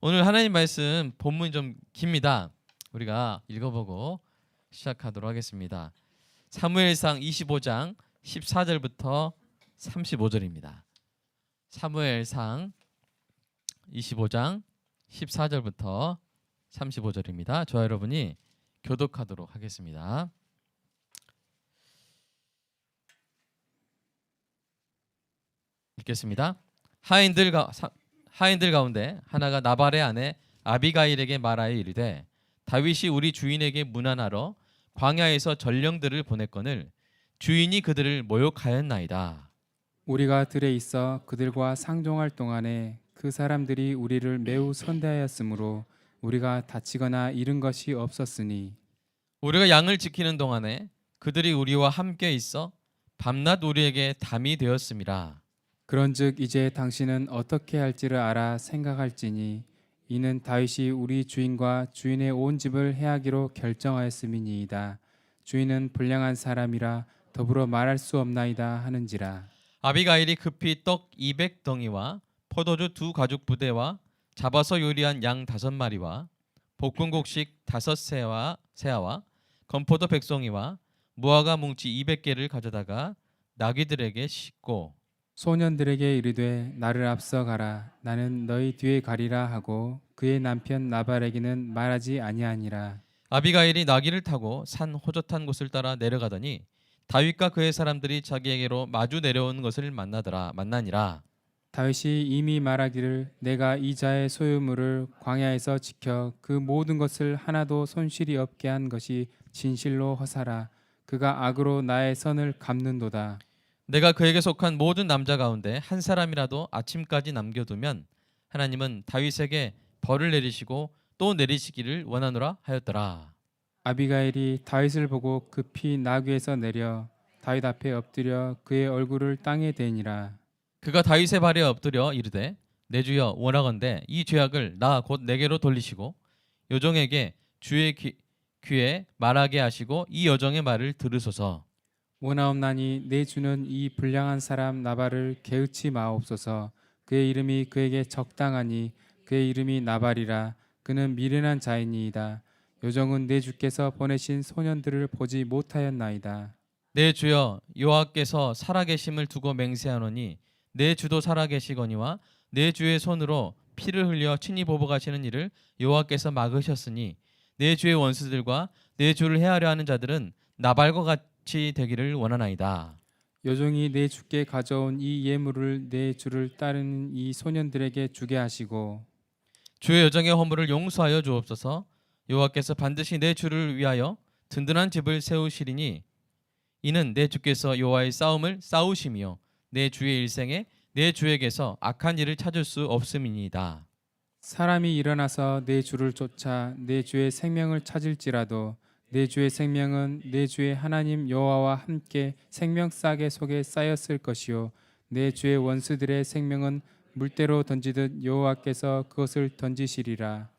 오늘 하나님 말씀 본문이 좀 깁니다. 우리가 읽어보고 시작하도록 하겠습니다. 사무엘상 25장 14절부터 35절입니다. 사무엘상 25장 14절부터 35절입니다. 저와 여러분이 교독하도록 하겠습니다. 읽겠습니다. 하인들 가운데 하나가 나발의 아내 아비가일에게 말하여 이르되 다윗이 우리 주인에게 문안하러 광야에서 전령들을 보냈거늘 주인이 그들을 모욕하였나이다. 우리가 들에 있어 그들과 상종할 동안에 그 사람들이 우리를 매우 선대하였으므로 우리가 다치거나 잃은 것이 없었으니 우리가 양을 지키는 동안에 그들이 우리와 함께 있어 밤낮 우리에게 담이 되었음이라. 그런즉 이제 당신은 어떻게 할지를 알아 생각할지니 이는 다윗이 우리 주인과 주인의 온 집을 해하기로 결정하였음이니이다. 주인은 불량한 사람이라 더불어 말할 수 없나이다 하는지라. 아비가일이 급히 떡 200덩이와 포도주 2가죽 부대와 잡아서 요리한 양 5마리와 볶음곡식 5세아와 건포도 100송이와 무화과 뭉치 200개를 가져다가 나귀들에게 싣고 소년들에게 이르되 나를 앞서 가라 나는 너희 뒤에 가리라 하고 그의 남편 나발에게는 말하지 아니하니라. 아비가일이 나귀를 타고 산 호젓한 곳을 따라 내려가더니 다윗과 그의 사람들이 자기에게로 마주 내려오는 것을 만나니라. 다윗이 이미 말하기를 내가 이 자의 소유물을 광야에서 지켜 그 모든 것을 하나도 손실이 없게 한 것이 진실로 허사라. 그가 악으로 나의 선을 갚는도다. 내가 그에게 속한 모든 남자 가운데 한 사람이라도 아침까지 남겨두면 하나님은 다윗에게 벌을 내리시고 또 내리시기를 원하노라 하였더라. 아비가일이 다윗을 보고 급히 나귀에서 내려 다윗 앞에 엎드려 그의 얼굴을 땅에 대니라. 그가 다윗의 발에 엎드려 이르되 내 주여 원하건대 이 죄악을 나 곧 내게로 돌리시고 여종에게 주의 귀에 말하게 하시고 이 여종의 말을 들으소서. 원하옵나니 내 주는 이 불량한 사람 나발을 개의치 마옵소서. 그의 이름이 그에게 적당하니 그의 이름이 나발이라. 그는 미련한 자이니이다. 요정은 내 주께서 보내신 소년들을 보지 못하였나이다. 내 주여 여호와께서 살아계심을 두고 맹세하노니 내 주도 살아계시거니와 내 주의 손으로 피를 흘려 친히 보복하시는 일을 여호와께서 막으셨으니 내 주의 원수들과 내 주를 해하려 하는 자들은 나발과 같이 되기를 원하나이다. 요종이 내 주께 가져온 이 예물을 내 주를 따르는 이 소년들에게 주게 하시고 주의 여정의 허물을 용서하여 주옵소서. 여호와께서 반드시 내 주를 위하여 든든한 집을 세우시리니 이는 내 주께서 여호와의 싸움을 싸우심이요 내 주의 일생에 내 주에게서 악한 일을 찾을 수 없음이니이다. 사람이 일어나서 내 주를 쫓아 내 주의 생명을 찾을지라도 내 주의 생명은 내 주의 하나님 여호와와 함께 생명싸개 속에 쌓였을 것이요 내 주의 원수들의 생명은 물대로 던지듯 여호와께서 그것을 던지시리라.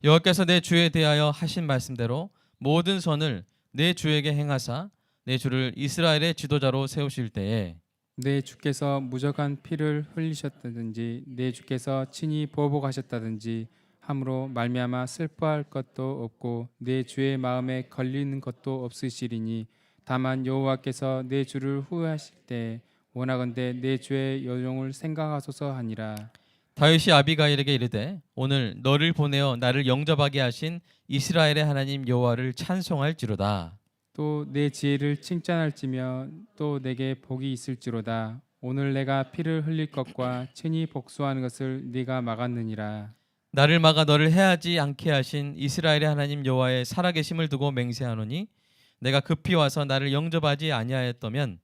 여호와께서 내 주에 대하여 하신 말씀대로 모든 선을 내 주에게 행하사 내 주를 이스라엘의 지도자로 세우실 때에 내 주께서 무적한 피를 흘리셨다든지 내 주께서 친히 보복하셨다든지 함으로 말미암아 슬퍼할 것도 없고 내 주의 마음에 걸리는 것도 없으시리니 다만 여호와께서 내 주를 후회하실 때 원하건대 내 주의 여종을 생각하소서 하니라. 다윗이 아비가일에게 이르되 오늘 너를 보내어 나를 영접하게 하신 이스라엘의 하나님 여호와를 찬송할지로다. 또 내 지혜를 칭찬할지며 또 내게 복이 있을지로다. 오늘 내가 피를 흘릴 것과 친히 복수하는 것을 네가 막았느니라. 나를 막아 너를 해하지 않게 하신 이스라엘의 하나님 여호와의 살아계심을 두고 맹세하노니 내가 급히 와서 나를 영접하지 아니하였다면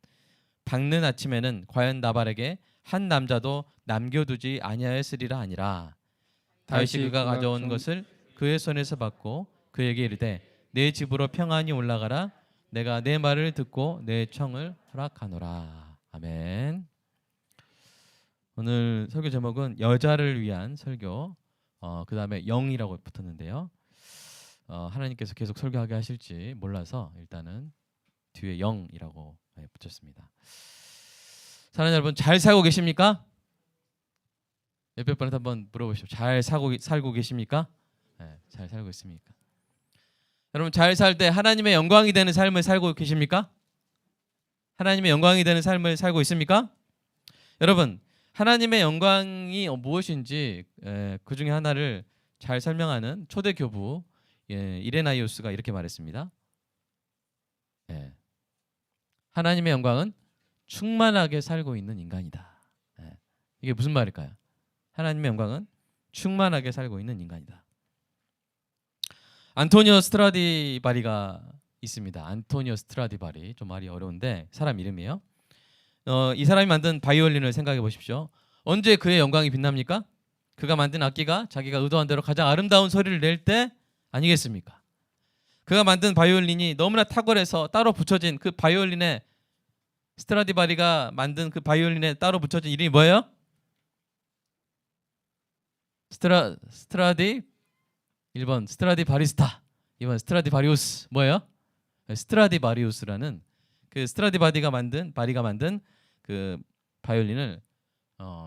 밝는 아침에는 과연 나발에게 한 남자도 남겨두지 아니하였으리라 하니라. 다윗이 그가 가져온 것을 그의 손에서 받고 그에게 이르되 내 집으로 평안히 올라가라. 내가 내 말을 듣고 내 청을 허락하노라. 아멘. 오늘 설교 제목은 여자를 위한 설교. 그 다음에 영이라고 붙었는데요. 하나님께서 계속 설교하게 하실지 몰라서 일단은 뒤에 영이라고 붙였습니다. 사랑하는 여러분, 잘 살고 계십니까? 옆에 분한테 한번 물어보십시오. 잘 살고 계십니까? 네, 잘 살고 있습니까? 여러분 잘 살 때 하나님의 영광이 되는 삶을 살고 계십니까? 하나님의 영광이 되는 삶을 살고 있습니까? 여러분 하나님의 영광이 무엇인지 그 중에 하나를 잘 설명하는 초대 교부 이레나이오스가 이렇게 말했습니다. 하나님의 영광은 충만하게 살고 있는 인간이다. 이게 무슨 말일까요? 하나님의 영광은 충만하게 살고 있는 인간이다. 안토니오 스트라디바리가 있습니다. 안토니오 스트라디바리, 좀 말이 어려운데 사람 이름이에요. 이 사람이 만든 바이올린을 생각해 보십시오. 언제 그의 영광이 빛납니까? 그가 만든 악기가 자기가 의도한 대로 가장 아름다운 소리를 낼 때 아니겠습니까? 그가 만든 바이올린이 너무나 탁월해서 따로 붙여진 그 바이올린에, 스트라디바리가 만든 그 바이올린에 따로 붙여진 이름이 뭐예요? 스트라디 1번 스트라디바리스타, 2번 스트라디바리우스. 뭐예요? 스트라디바리우스라는 그 스트라디바리가 만든 그 바이올린을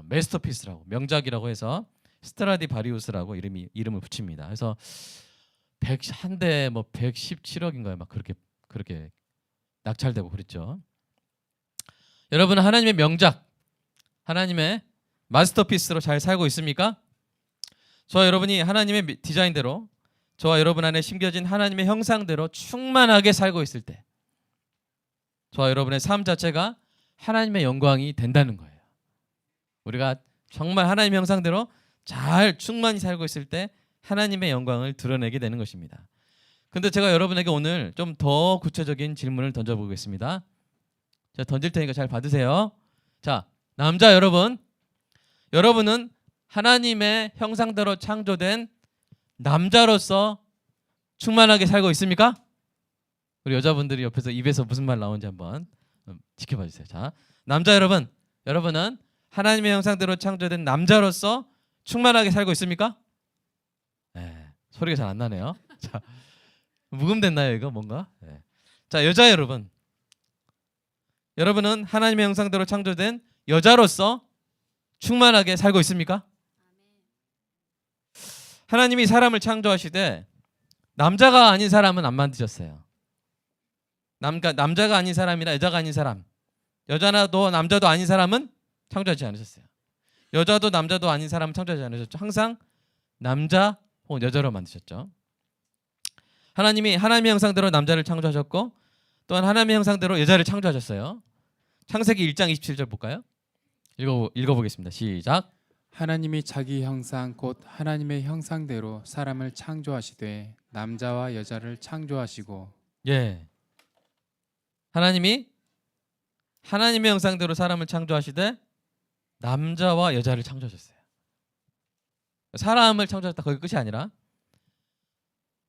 메스터피스라고, 명작이라고 해서 스트라디바리우스라고 이름을 붙입니다. 그래서 한 대 뭐 117억인가요? 막 그렇게 낙찰되고 그랬죠. 여러분 하나님의 명작, 하나님의 마스터피스로 잘 살고 있습니까? 저와 여러분이 하나님의 디자인대로, 저와 여러분 안에 심겨진 하나님의 형상대로 충만하게 살고 있을 때 저와 여러분의 삶 자체가 하나님의 영광이 된다는 거예요. 우리가 정말 하나님의 형상대로 잘 충만히 살고 있을 때 하나님의 영광을 드러내게 되는 것입니다. 근데 제가 여러분에게 오늘 좀 더 구체적인 질문을 던져보겠습니다. 제가 던질 테니까 잘 받으세요. 자, 남자 여러분은 하나님의 형상대로 창조된 남자로서 충만하게 살고 있습니까? 우리 여자분들이 옆에서 입에서 무슨 말 나오는지 한번 지켜봐 주세요. 자, 남자 여러분은 하나님의 형상대로 창조된 남자로서 충만하게 살고 있습니까? 네, 소리가 잘 안 나네요. 자, 묵음됐나요 이거 뭔가? 네. 자, 여자 여러분은 하나님의 형상대로 창조된 여자로서 충만하게 살고 있습니까? 하나님이 사람을 창조하시되 남자가 아닌 사람은 안 만드셨어요. 남자가 아닌 사람이나 여자가 아닌 사람, 여자나도 남자도 아닌 사람은 창조하지 않으셨어요. 여자도 남자도 아닌 사람은 창조하지 않으셨죠. 항상 남자 혹은 여자로 만드셨죠. 하나님이 하나님의 형상대로 남자를 창조하셨고 또한 하나님의 형상대로 여자를 창조하셨어요. 창세기 1장 27절 볼까요? 읽어보겠습니다. 시작. 하나님이 자기 형상 곧 하나님의 형상대로 사람을 창조하시되 남자와 여자를 창조하시고. 예. 하나님이 하나님의 형상대로 사람을 창조하시되 남자와 여자를 창조하셨어요. 사람을 창조하셨다 거기 끝이 아니라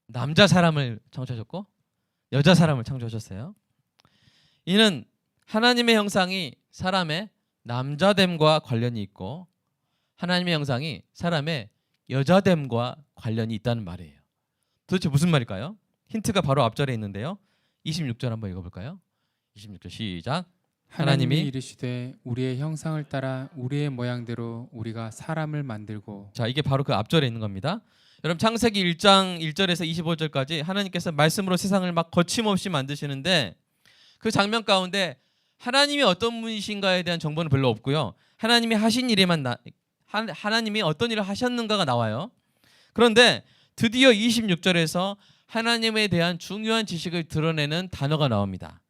남자 사람을 창조하셨고 여자 사람을 창조하셨어요. 이는 하나님의 형상이 사람의 남자됨과 관련이 있고 하나님의 형상이 사람의 여자됨과 관련이 있다는 말이에요. 도대체 무슨 말일까요? 힌트가 바로 앞절에 있는데요. 26절 한번 읽어볼까요? 26절 시작. 하나님이 이르시되 우리의 형상을 따라 우리의 모양대로 우리가 사람을 만들고. 자, 이게 바로 그 앞절에 있는 겁니다. 여러분 창세기 1장 1절에서 25절까지 하나님께서 말씀으로 세상을 막 거침없이 만드시는데 그 장면 가운데 하나님이 어떤 분이신가에 대한 정보는 별로 없고요. 하나님이 하신 일에만 하나님이 어떤 일을 하셨는가가 나와요. 그런데 드디어 26절에서 하나님에 대한 중요한 지식을 드러내는 단어가 나옵니다.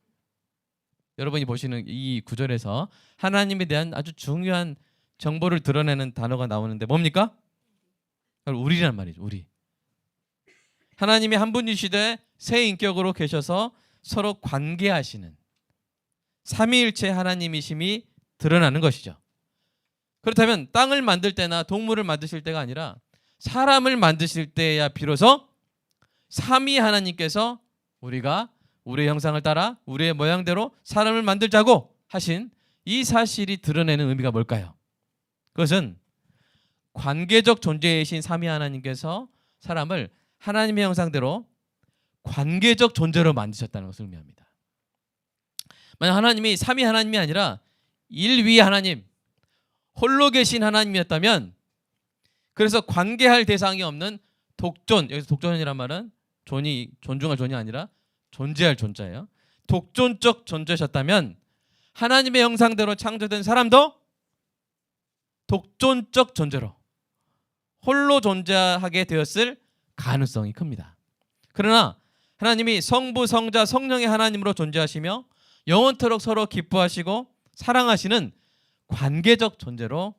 여러분이 보시는 이 구절에서 하나님에 대한 아주 중요한 정보를 드러내는 단어가 나오는데 뭡니까? 우리란 말이죠. 우리. 하나님이 한 분이시되 세 인격으로 계셔서 서로 관계하시는 삼위일체 하나님이심이 드러나는 것이죠. 그렇다면 땅을 만들 때나 동물을 만드실 때가 아니라 사람을 만드실 때야 비로소 삼위 하나님께서 우리가 우리의 형상을 따라 우리의 모양대로 사람을 만들자고 하신 이 사실이 드러내는 의미가 뭘까요? 그것은 관계적 존재이신 삼위 하나님께서 사람을 하나님의 형상대로 관계적 존재로 만드셨다는 것을 의미합니다. 만약 하나님이 삼위 하나님이 아니라 일위 하나님, 홀로 계신 하나님이었다면 그래서 관계할 대상이 없는 독존, 여기서 독존이란 말은 존중할 존이 아니라 존재할 존재예요. 독존적 존재셨다면 하나님의 형상대로 창조된 사람도 독존적 존재로 홀로 존재하게 되었을 가능성이 큽니다. 그러나 하나님이 성부, 성자, 성령의 하나님으로 존재하시며 영원토록 서로 기뻐하시고 사랑하시는 관계적 존재로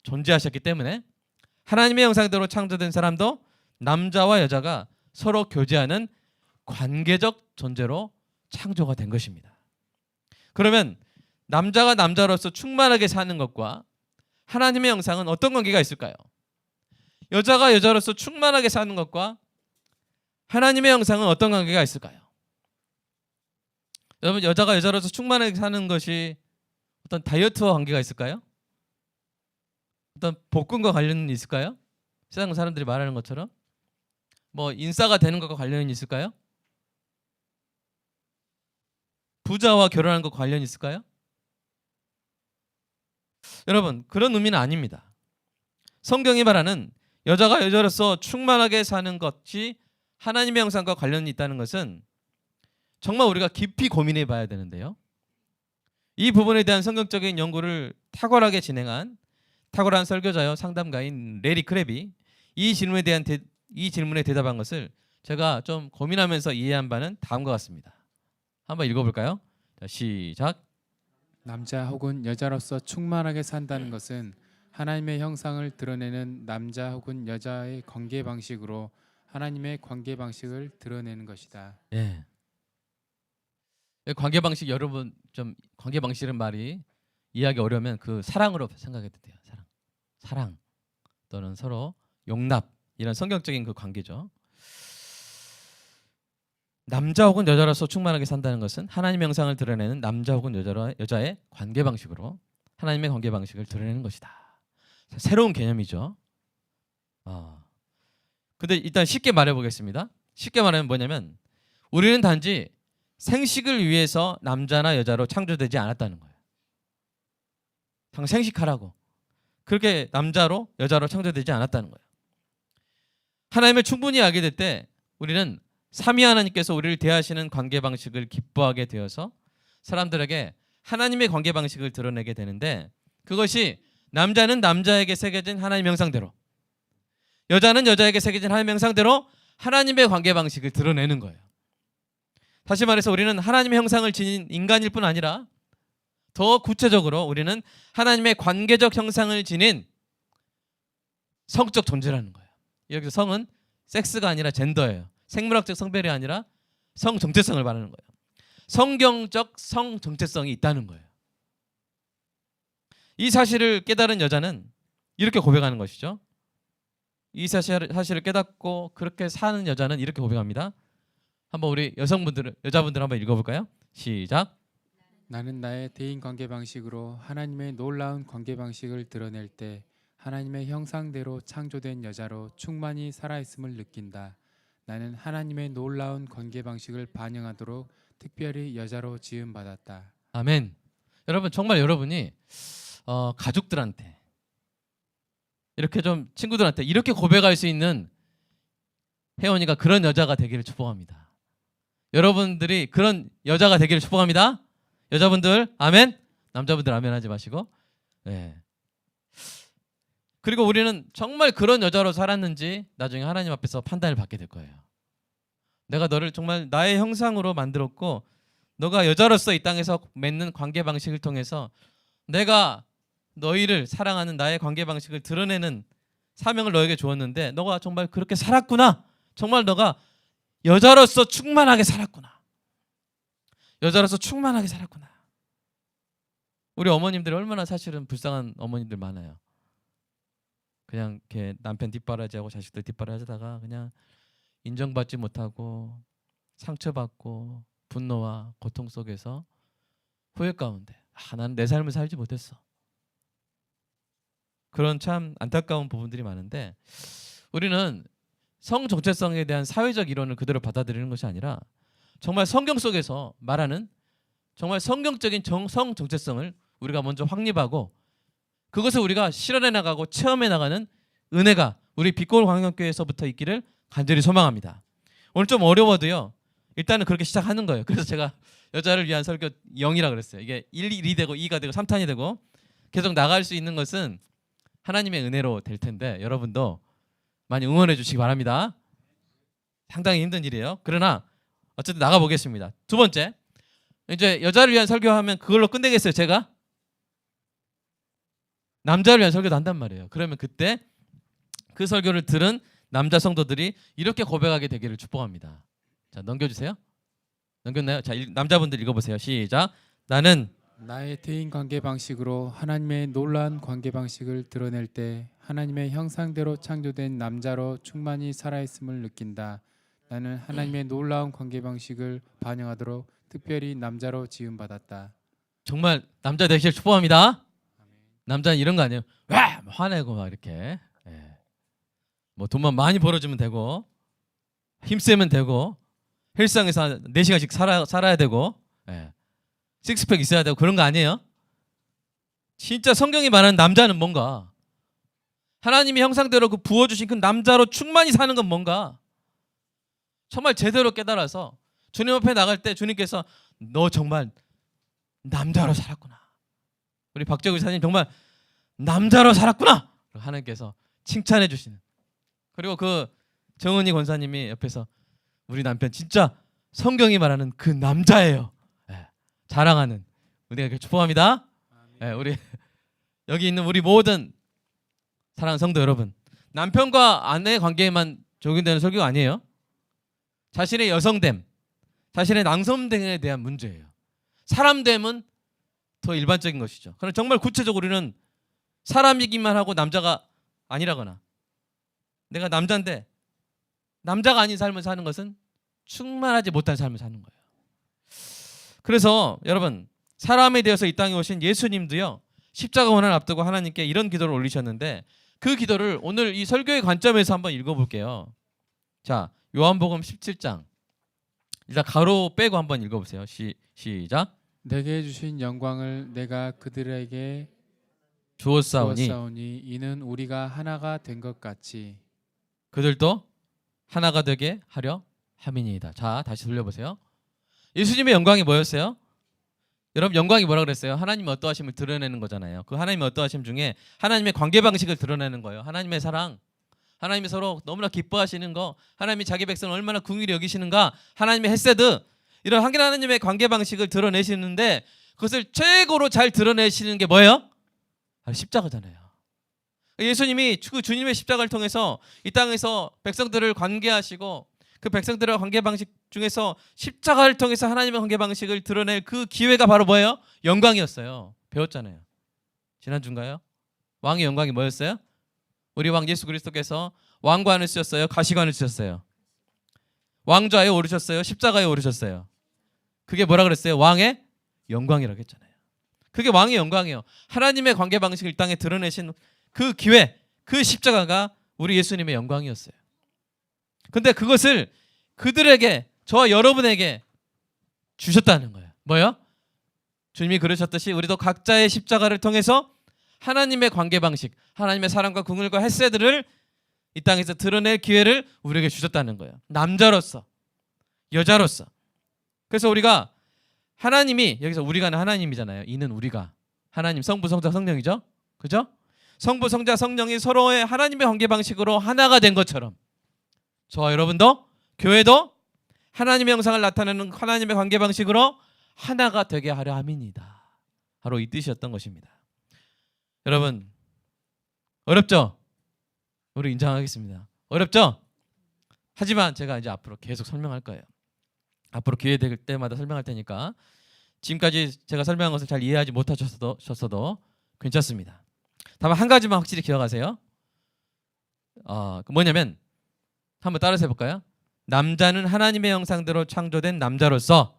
존재하셨기 때문에 하나님의 형상대로 창조된 사람도 남자와 여자가 서로 교제하는 관계적 존재로 창조가 된 것입니다. 그러면 남자가 남자로서 충만하게 사는 것과 하나님의 형상은 어떤 관계가 있을까요? 여자가 여자로서 충만하게 사는 것과 하나님의 형상은 어떤 관계가 있을까요? 여러분, 여자가 여자로서 충만하게 사는 것이 어떤 다이어트와 관계가 있을까요? 어떤 복근과 관련이 있을까요? 세상 사람들이 말하는 것처럼 뭐 인싸가 되는 것과 관련이 있을까요? 부자와 결혼하는 것과 관련이 있을까요? 여러분, 그런 의미는 아닙니다. 성경이 말하는 여자가 여자로서 충만하게 사는 것이 하나님의 형상과 관련이 있다는 것은 정말 우리가 깊이 고민해 봐야 되는데요. 이 부분에 대한 성경적인 연구를 탁월하게 진행한 탁월한 설교자요 상담가인 레리 크랩이 이 질문에 대답한 것을 제가 좀 고민하면서 이해한 바는 다음과 같습니다. 한번 읽어볼까요? 자, 시작. 남자 혹은 여자로서 충만하게 산다는 것은 하나님의 형상을 드러내는 남자 혹은 여자의 관계 방식으로 하나님의 관계 방식을 드러내는 것이다. 예. 관계 방식, 여러분 좀 관계 방식이라는 말이 이해하기 어려우면 그 사랑으로 생각해도 돼요. 사랑 또는 서로 용납, 이런 성경적인 그 관계죠. 남자 혹은 여자로서 충만하게 산다는 것은 하나님의 형상을 드러내는 남자 혹은 여자의 관계 방식으로 하나님의 관계 방식을 드러내는 것이다. 새로운 개념이죠. 근데 일단 쉽게 말해 보겠습니다. 쉽게 말하면 뭐냐면 우리는 단지 생식을 위해서 남자나 여자로 창조되지 않았다는 거예요. 생식하라고. 그렇게 남자로 여자로 창조되지 않았다는 거예요. 하나님을 충분히 알게 될 때 우리는 삼위 하나님께서 우리를 대하시는 관계 방식을 기뻐하게 되어서 사람들에게 하나님의 관계 방식을 드러내게 되는데, 그것이 남자는 남자에게 새겨진 하나님 형상대로, 여자는 여자에게 새겨진 하나님 형상대로 하나님의 관계 방식을 드러내는 거예요. 다시 말해서 우리는 하나님의 형상을 지닌 인간일 뿐 아니라 더 구체적으로 우리는 하나님의 관계적 형상을 지닌 성적 존재라는 거예요. 여기서 성은 섹스가 아니라 젠더예요. 생물학적 성별이 아니라 성 정체성을 말하는 거예요. 성경적 성 정체성이 있다는 거예요. 이 사실을 깨달은 여자는 이렇게 고백하는 것이죠. 이 사실을 깨닫고 그렇게 사는 여자는 이렇게 고백합니다. 한번 우리 여자분들 한번 읽어볼까요? 시작. 나는 나의 대인 관계 방식으로 하나님의 놀라운 관계 방식을 드러낼 때 하나님의 형상대로 창조된 여자로 충만히 살아있음을 느낀다. 나는 하나님의 놀라운 관계 방식을 반영하도록 특별히 여자로 지음받았다. 아멘. 여러분, 정말 여러분이 가족들한테 이렇게 좀 친구들한테 이렇게 고백할 수 있는 혜원이가 그런 여자가 되기를 축복합니다. 여러분들이 그런 여자가 되기를 축복합니다. 여자분들 아멘. 남자분들 아멘 하지 마시고. 네. 그리고 우리는 정말 그런 여자로 살았는지 나중에 하나님 앞에서 판단을 받게 될 거예요. 내가 너를 정말 나의 형상으로 만들었고 너가 여자로서 이 땅에서 맺는 관계 방식을 통해서 내가 너희를 사랑하는 나의 관계 방식을 드러내는 사명을 너에게 주었는데 너가 정말 그렇게 살았구나. 정말 너가 여자로서 충만하게 살았구나. 여자로서 충만하게 살았구나. 우리 어머님들이 얼마나 사실은 불쌍한 어머님들 많아요. 그냥 이렇게 남편 뒷바라지하고 자식들 뒷바라지하다가 그냥 인정받지 못하고 상처받고 분노와 고통 속에서 후회 가운데 나는 내 삶을 살지 못했어. 그런 참 안타까운 부분들이 많은데 우리는 성 정체성에 대한 사회적 이론을 그대로 받아들이는 것이 아니라 정말 성경 속에서 말하는 정말 성경적인 성 정체성을 우리가 먼저 확립하고 그것을 우리가 실현해 나가고 체험해 나가는 은혜가 우리 빛골 광역교회에서부터 있기를 간절히 소망합니다. 오늘 좀 어려워도요. 일단은 그렇게 시작하는 거예요. 그래서 제가 여자를 위한 설교 0이라 그랬어요. 이게 1이 되고 2가 되고 3탄이 되고 계속 나갈 수 있는 것은 하나님의 은혜로 될 텐데 여러분도 많이 응원해 주시기 바랍니다. 상당히 힘든 일이에요. 그러나 어쨌든 나가 보겠습니다. 두 번째, 이제 여자를 위한 설교하면 그걸로 끝내겠어요. 제가 남자를 위한 설교도 한단 말이에요. 그러면 그때 그 설교를 들은 남자 성도들이 이렇게 고백하게 되기를 축복합니다. 자, 넘겨주세요. 넘겼나요? 자, 남자분들 읽어보세요. 시작. 나는 나의 대인 관계 방식으로 하나님의 놀라운 관계 방식을 드러낼 때 하나님의 형상대로 창조된 남자로 충만히 살아있음을 느낀다. 나는 하나님의 놀라운 관계 방식을 반영하도록 특별히 남자로 지음받았다. 정말 남자 되시길 축복합니다. 남자는 이런 거 아니에요. 와! 화내고 막 이렇게. 예. 뭐 돈만 많이 벌어주면 되고 힘쓰면 되고 헬스장에서 4시간씩 살아야 되고 예. 식스팩 있어야 되고 그런 거 아니에요. 진짜 성경이 말하는 남자는 뭔가 하나님의 형상대로 그 부어주신 그 남자로 충만히 사는 건 뭔가 정말 제대로 깨달아서 주님 앞에 나갈 때 주님께서 너 정말 남자로 살았구나. 우리 박재구 사님 정말 남자로 살았구나. 하나님께서 칭찬해 주시는. 그리고 그 정은희 권사님이 옆에서 우리 남편 진짜 성경이 말하는 그 남자예요. 예, 자랑하는 우리가 축복합니다. 예, 우리 여기 있는 우리 모든 사랑하는 성도 여러분, 남편과 아내의 관계에만 적용되는 설교가 아니에요. 자신의 여성됨, 자신의 남성됨에 대한 문제예요. 사람됨은 더 일반적인 것이죠. 그럼 정말 구체적으로 우리는 사람이기만 하고 남자가 아니라거나 내가 남자인데 남자가 아닌 삶을 사는 것은 충만하지 못한 삶을 사는 거예요. 그래서 여러분 사람에 대해서 이 땅에 오신 예수님도요. 십자가 고난을 앞두고 하나님께 이런 기도를 올리셨는데 그 기도를 오늘 이 설교의 관점에서 한번 읽어볼게요. 자, 요한복음 17장 일단 가로 빼고 한번 읽어보세요. 시작. 내게 주신 영광을 내가 그들에게 주었사오니 이는 우리가 하나가 된 것 같이 그들도 하나가 되게 하려 함이니이다. 자, 다시 돌려보세요. 예수님의 영광이 뭐였어요? 여러분 영광이 뭐라 그랬어요? 하나님의 어떠하심을 드러내는 거잖아요. 그 하나님의 어떠하심 중에 하나님의 관계 방식을 드러내는 거예요. 하나님의 사랑, 하나님이 서로 너무나 기뻐하시는 거, 하나님이 자기 백성을 얼마나 긍휼히 여기시는가, 하나님의 헤세드, 이런 하나님의 관계 방식을 드러내시는데 그것을 최고로 잘 드러내시는 게 뭐예요? 바로 십자가잖아요. 예수님이 그 주님의 십자가를 통해서 이 땅에서 백성들을 관계하시고 그 백성들의 관계 방식 중에서 십자가를 통해서 하나님의 관계 방식을 드러낼 그 기회가 바로 뭐예요? 영광이었어요. 배웠잖아요. 지난주인가요? 왕의 영광이 뭐였어요? 우리 왕 예수 그리스도께서 왕관을 쓰셨어요? 가시관을 쓰셨어요? 왕좌에 오르셨어요? 십자가에 오르셨어요? 그게 뭐라 그랬어요? 왕의 영광이라고 했잖아요. 그게 왕의 영광이에요. 하나님의 관계 방식을 이 땅에 드러내신 그 기회, 그 십자가가 우리 예수님의 영광이었어요. 근데 그것을 그들에게, 저와 여러분에게 주셨다는 거예요. 뭐요? 주님이 그러셨듯이 우리도 각자의 십자가를 통해서 하나님의 관계 방식, 하나님의 사랑과 긍휼과 헤세드를 이 땅에서 드러낼 기회를 우리에게 주셨다는 거예요. 남자로서, 여자로서. 그래서 우리가 하나님이, 여기서 우리가 하나님이잖아요. 이는 우리가. 하나님, 성부, 성자, 성령이죠. 그죠? 성부, 성자, 성령이 서로의 하나님의 관계 방식으로 하나가 된 것처럼 저와 여러분도, 교회도 하나님의 형상을 나타내는 하나님의 관계 방식으로 하나가 되게 하려 함이니이다. 바로 이 뜻이었던 것입니다. 여러분 어렵죠? 우리 인정하겠습니다. 어렵죠? 하지만 제가 이제 앞으로 계속 설명할 거예요. 앞으로 기회 될 때마다 설명할 테니까 지금까지 제가 설명한 것을 잘 이해하지 못하셨어도 괜찮습니다. 다만 한 가지만 확실히 기억하세요. 뭐냐면 한번 따라서 해볼까요? 남자는 하나님의 형상대로 창조된 남자로서,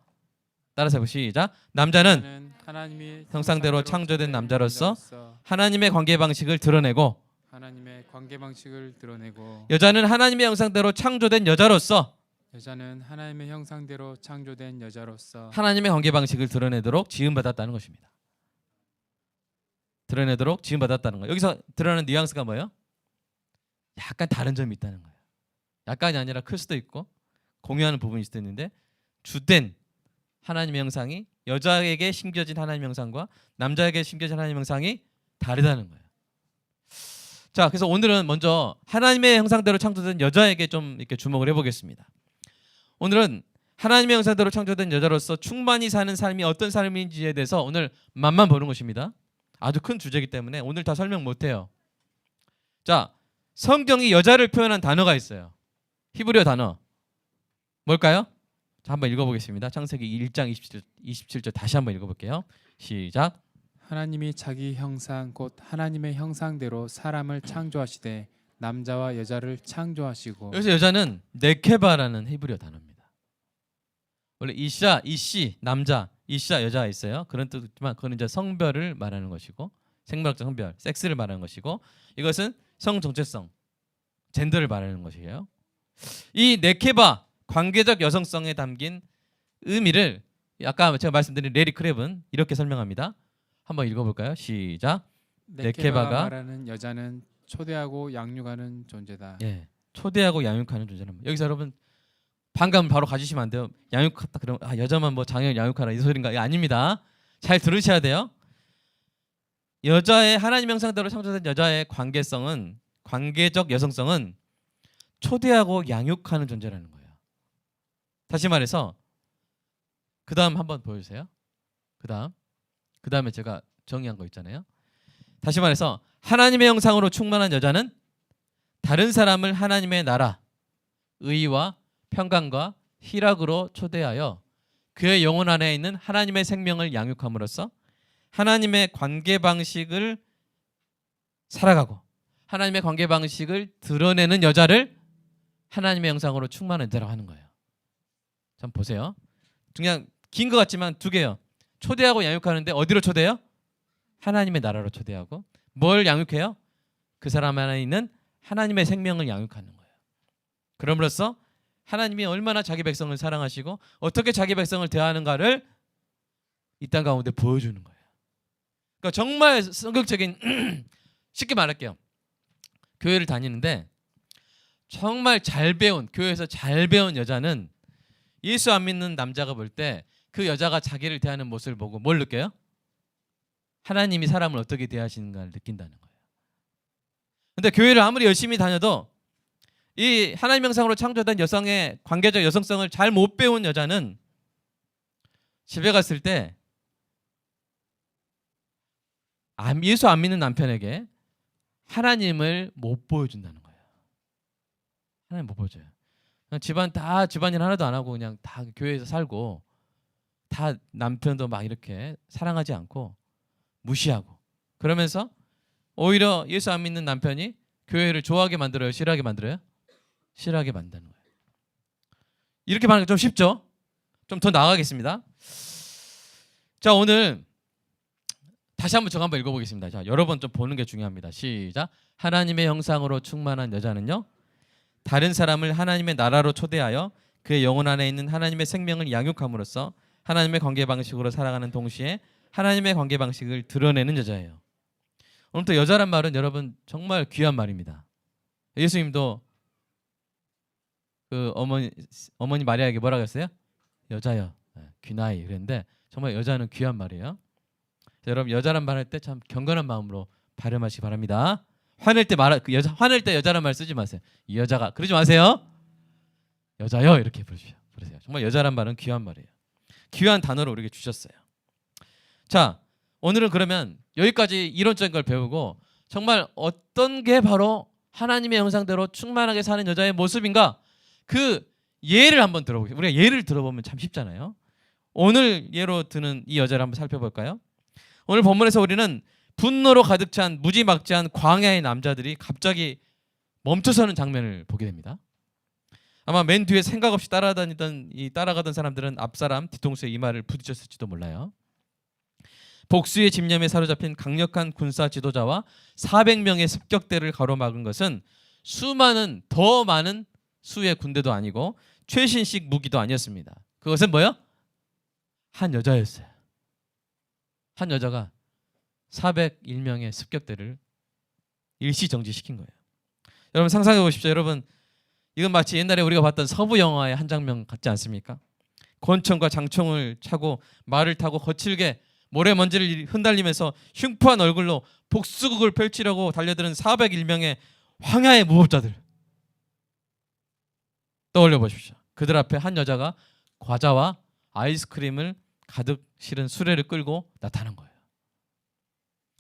따라서 해보시죠. 시작. 남자는 하나님의 형상대로 창조된 남자로서 하나님의 관계 방식을 드러내고, 하나님의 관계 방식을 드러내고 여자는 하나님의 형상대로 창조된 여자로서 여자는 하나님의 형상대로 창조된 여자로서 하나님의 관계 방식을 드러내도록 지음받았다는 것입니다. 드러내도록 지음받았다는 거예요. 여기서 드러나는 뉘앙스가 뭐예요? 약간 다른 점이 있다는 거예요. 약간이 아니라 클 수도 있고 공유하는 부분일 수도 있는데 주된 하나님의 형상이 여자에게 심겨진 하나님의 형상과 남자에게 심겨진 하나님의 형상이 다르다는 거예요. 자, 그래서 오늘은 먼저 하나님의 형상대로 창조된 여자에게 좀 이렇게 주목을 해보겠습니다. 오늘은 하나님의 형상대로 창조된 여자로서 충만히 사는 삶이 어떤 삶인지에 대해서 오늘 맛만 보는 것입니다. 아주 큰 주제이기 때문에 오늘 다 설명 못해요. 자, 성경이 여자를 표현한 단어가 있어요. 히브리어 단어 뭘까요? 자, 한번 읽어보겠습니다. 창세기 1장 27절 다시 한번 읽어볼게요. 시작. 하나님이 자기 형상 곧 하나님의 형상대로 사람을 창조하시되 남자와 여자를 창조하시고. 여기서 여자는 네케바라는 히브리어 단어입니다. 원래 이샤, 이씨 남자, 이샤 여자가 있어요. 그런 뜻이지만 그건 이제 성별을 말하는 것이고 생물학적 성별, 섹스를 말하는 것이고 이것은 성 정체성, 젠더를 말하는 것이에요. 이 네케바 관계적 여성성에 담긴 의미를 아까 제가 말씀드린 레리 크랩은 이렇게 설명합니다. 한번 읽어볼까요? 시작. 네케바가 말하는 여자는 초대하고 양육하는 존재다. 예, 초대하고 양육하는 존재는 여기서 여러분 반감 바로 가지시면 안 돼요. 양육했다 그러면 여자만 뭐 장애를 양육하라 이 소린가? 아닙니다. 잘 들으셔야 돼요. 여자의 하나님 형상대로 창조된 여자의 관계성은 관계적 여성성은 초대하고 양육하는 존재라는 거예요. 다시 말해서 그 다음 한번 보여주세요. 그 다음에 제가 정의한 거 있잖아요. 다시 말해서 하나님의 형상으로 충만한 여자는 다른 사람을 하나님의 나라, 의와 평강과 희락으로 초대하여 그의 영혼 안에 있는 하나님의 생명을 양육함으로써 하나님의 관계 방식을 살아가고 하나님의 관계 방식을 드러내는 여자를 하나님의 형상으로 충만한 여자라고 하는 거예요. 좀 보세요. 그냥 긴 것 같지만 두 개요. 초대하고 양육하는데 어디로 초대해요? 하나님의 나라로 초대하고 뭘 양육해요? 그 사람 안에 있는 하나님의 생명을 양육하는 거예요. 그럼으로써 하나님이 얼마나 자기 백성을 사랑하시고 어떻게 자기 백성을 대하는가를 이 땅 가운데 보여주는 거예요. 그러니까 정말 성격적인 쉽게 말할게요. 교회를 다니는데 정말 잘 배운 교회에서 잘 배운 여자는 예수 안 믿는 남자가 볼 때 그 여자가 자기를 대하는 모습을 보고 뭘 느껴요? 하나님이 사람을 어떻게 대하시는가를 느낀다는 거예요. 근데 교회를 아무리 열심히 다녀도 이 하나님 형상으로 창조된 여성의 관계적 여성성을 잘 못 배운 여자는 집에 갔을 때 예수 안 믿는 남편에게 하나님을 못 보여준다는 거예요. 하나님 못 보여줘요. 그냥 집안일 하나도 안 하고 그냥 다 교회에서 살고 다 남편도 막 이렇게 사랑하지 않고 무시하고 그러면서 오히려 예수 안 믿는 남편이 교회를 좋아하게 만들어요? 싫어하게 만들어요? 싫어하게 만드는 거예요. 이렇게 말하는 게 좀 쉽죠? 좀 더 나아가겠습니다. 자, 오늘 다시 한번 제가 한번 읽어보겠습니다. 자, 여러 번 좀 보는 게 중요합니다. 시작. 하나님의 형상으로 충만한 여자는요 다른 사람을 하나님의 나라로 초대하여 그의 영혼 안에 있는 하나님의 생명을 양육함으로써 하나님의 관계 방식으로 살아가는 동시에 하나님의 관계 방식을 드러내는 여자예요. 오늘부터 여자란 말은 여러분 정말 귀한 말입니다. 예수님도 그 어머니 마리아에게 뭐라고 했어요? 여자여, 귀나이 그랬는데 정말 여자는 귀한 말이에요. 여러분 여자란 말 할 때 참 경건한 마음으로 발음하시기 바랍니다. 화낼 때 여자란 말 쓰지 마세요. 이 여자가 그러지 마세요. 여자여 이렇게 부르세요. 정말 여자란 말은 귀한 말이에요. 귀한 단어를 우리에게 주셨어요. 자, 오늘은 그러면 여기까지 이론적인 걸 배우고 정말 어떤 게 바로 하나님의 형상대로 충만하게 사는 여자의 모습인가? 그 예를 한번 들어보겠습니다. 우리가 예를 들어보면 참 쉽잖아요. 오늘 예로 드는 이 여자를 한번 살펴볼까요? 오늘 본문에서 우리는 분노로 가득 찬 무지막지한 광야의 남자들이 갑자기 멈춰서는 장면을 보게 됩니다. 아마 맨 뒤에 생각 없이 따라가던 사람들은 앞사람 뒤통수에 이마를 부딪혔을지도 몰라요. 복수의 집념에 사로잡힌 강력한 군사 지도자와 400명의 습격대를 가로막은 것은 더 많은 수의 군대도 아니고 최신식 무기도 아니었습니다. 그것은 뭐요? 한 여자였어요. 한 여자가 401명의 습격대를 일시 정지시킨 거예요. 여러분 상상해 보십시오. 여러분 이건 마치 옛날에 우리가 봤던 서부 영화의 한 장면 같지 않습니까? 권총과 장총을 차고 말을 타고 거칠게 모래먼지를 흩날리면서 흉포한 얼굴로 복수극을 펼치려고 달려드는 401명의 황야의 무법자들 떠올려 보십시오. 그들 앞에 한 여자가 과자와 아이스크림을 가득 실은 수레를 끌고 나타난 거예요.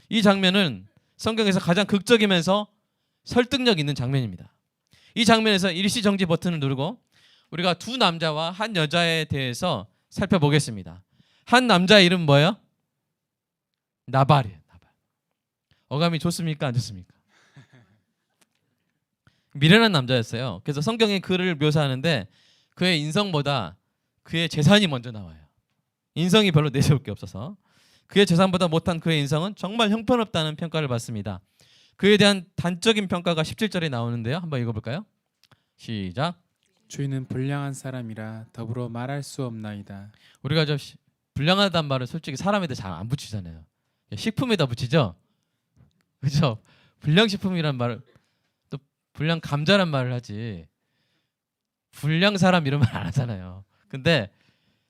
이 장면은 성경에서 가장 극적이면서 설득력 있는 장면입니다. 이 장면에서 일시정지 버튼을 누르고 우리가 두 남자와 한 여자에 대해서 살펴보겠습니다. 한 남자의 이름 뭐예요? 나발이에요. 나발. 어감이 좋습니까? 안 좋습니까? 미련한 남자였어요. 그래서 성경에 그를 묘사하는데 그의 인성보다 그의 재산이 먼저 나와요. 인성이 별로 내세울 게 없어서 그의 재산보다 못한 그의 인성은 정말 형편없다는 평가를 받습니다. 그에 대한 단적인 평가가 17절에 나오는데요. 한번 읽어볼까요? 시작. 주인은 불량한 사람이라 더불어 말할 수 없나이다. 우리가 저 불량하다는 말을 솔직히 사람에다 잘 안 붙이잖아요. 식품에다 붙이죠. 그죠? 불량식품이란 말을 또 불량 감자란 말을 하지. 불량 사람 이런 말 안 하잖아요. 근데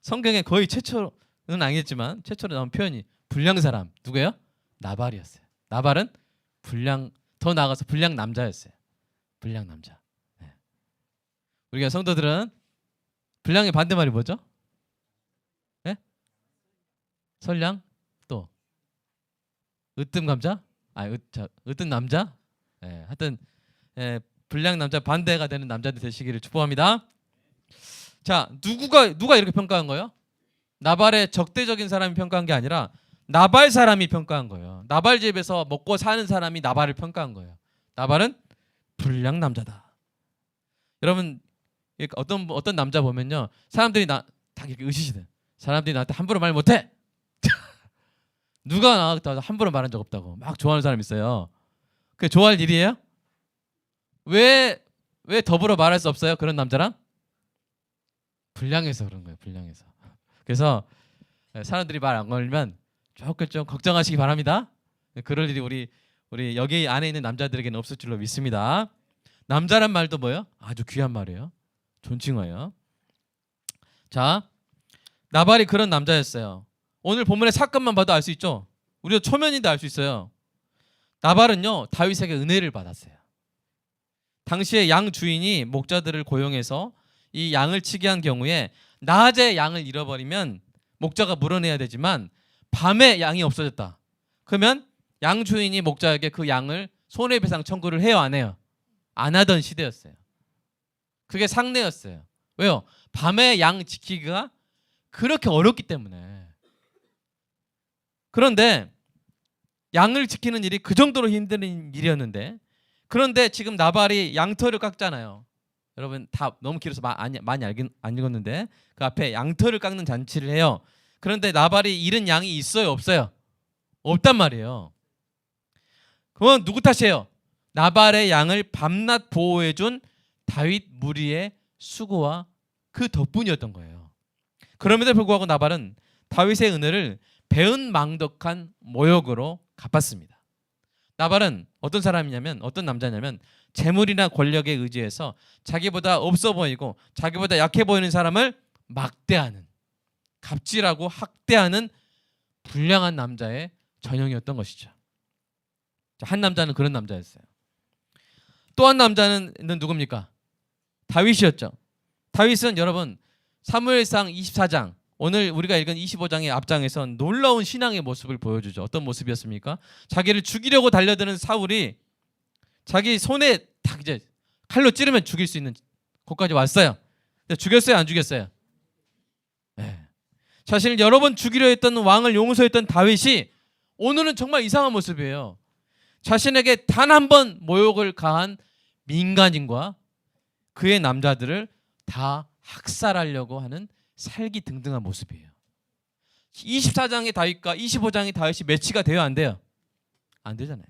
성경에 거의 최초는 아니겠지만 최초로 나온 표현이 불량 사람 누구예요? 나발이었어요. 나발은 불량 더 나아가서 불량 남자였어요. 불량 남자. 네. 우리가 성도들은 불량의 반대말이 뭐죠? 네? 선량 또 으뜸 감자? 으뜸 남자? 네, 하여튼 불량 남자 반대가 되는 남자들 되시기를 축복합니다. 자, 누가 이렇게 평가한 거예요? 나발의 적대적인 사람이 평가한 게 아니라 나발 사람이 평가한 거예요. 나발 집에서 먹고 사는 사람이 나발을 평가한 거예요. 나발은 불량 남자다. 여러분 어떤 남자 보면요, 사람들이 다 이렇게 의시시대. 사람들이 나한테 함부로 말 못해. 누가 나한테 함부로 말한 적 없다고 막 좋아하는 사람 있어요. 그게 좋아할 일이에요? 왜 더불어 말할 수 없어요? 그런 남자랑? 불량해서 그런 거예요. 불량해서. 그래서 사람들이 말 안 걸면 조금 좀 걱정하시기 바랍니다. 그럴 일이 우리 여기 안에 있는 남자들에게는 없을 줄로 믿습니다. 남자란 말도 뭐예요? 아주 귀한 말이에요. 존칭어예요. 자, 나발이 그런 남자였어요. 오늘 본문의 사건만 봐도 알 수 있죠. 우리가 초면인데 알 수 있어요. 나발은요 다윗에게 은혜를 받았어요. 당시에 양 주인이 목자들을 고용해서 이 양을 치게 한 경우에 낮에 양을 잃어버리면 목자가 물어내야 되지만 밤에 양이 없어졌다. 그러면 양 주인이 목자에게 그 양을 손해배상 청구를 해요, 안 해요? 안 하던 시대였어요. 그게 상례였어요. 왜요? 밤에 양 지키기가 그렇게 어렵기 때문에. 그런데 양을 지키는 일이 그 정도로 힘든 일이었는데, 그런데 지금 나발이 양털을 깎잖아요. 여러분 다 너무 길어서 많이 안 읽었는데 그 앞에 양털을 깎는 잔치를 해요. 그런데 나발이 잃은 양이 있어요, 없어요? 없단 말이에요. 그건 누구 탓이에요? 나발의 양을 밤낮 보호해준 다윗 무리의 수고와 그 덕분이었던 거예요. 그럼에도 불구하고 나발은 다윗의 은혜를 배은망덕한 모욕으로 갚았습니다. 나발은 어떤 사람이냐면, 어떤 남자냐면 재물이나 권력에 의지해서 자기보다 없어 보이고 자기보다 약해 보이는 사람을 막대하는, 갑질하고 학대하는 불량한 남자의 전형이었던 것이죠. 한 남자는 그런 남자였어요. 또 한 남자는 누굽니까? 다윗이었죠. 다윗은 여러분 사무엘상 24장, 오늘 우리가 읽은 25장의 앞장에서 놀라운 신앙의 모습을 보여주죠. 어떤 모습이었습니까? 자기를 죽이려고 달려드는 사울이 자기 손에 딱 이제 칼로 찌르면 죽일 수 있는 곳까지 왔어요. 근데 죽였어요, 안 죽였어요? 네. 자신을 여러 번 죽이려 했던 왕을 용서했던 다윗이 오늘은 정말 이상한 모습이에요. 자신에게 단 한 번 모욕을 가한 민간인과 그의 남자들을 다 학살하려고 하는 살기등등한 모습이에요. 24장의 다윗과 25장의 다윗이 매치가 돼요, 안 돼요? 안 되잖아요.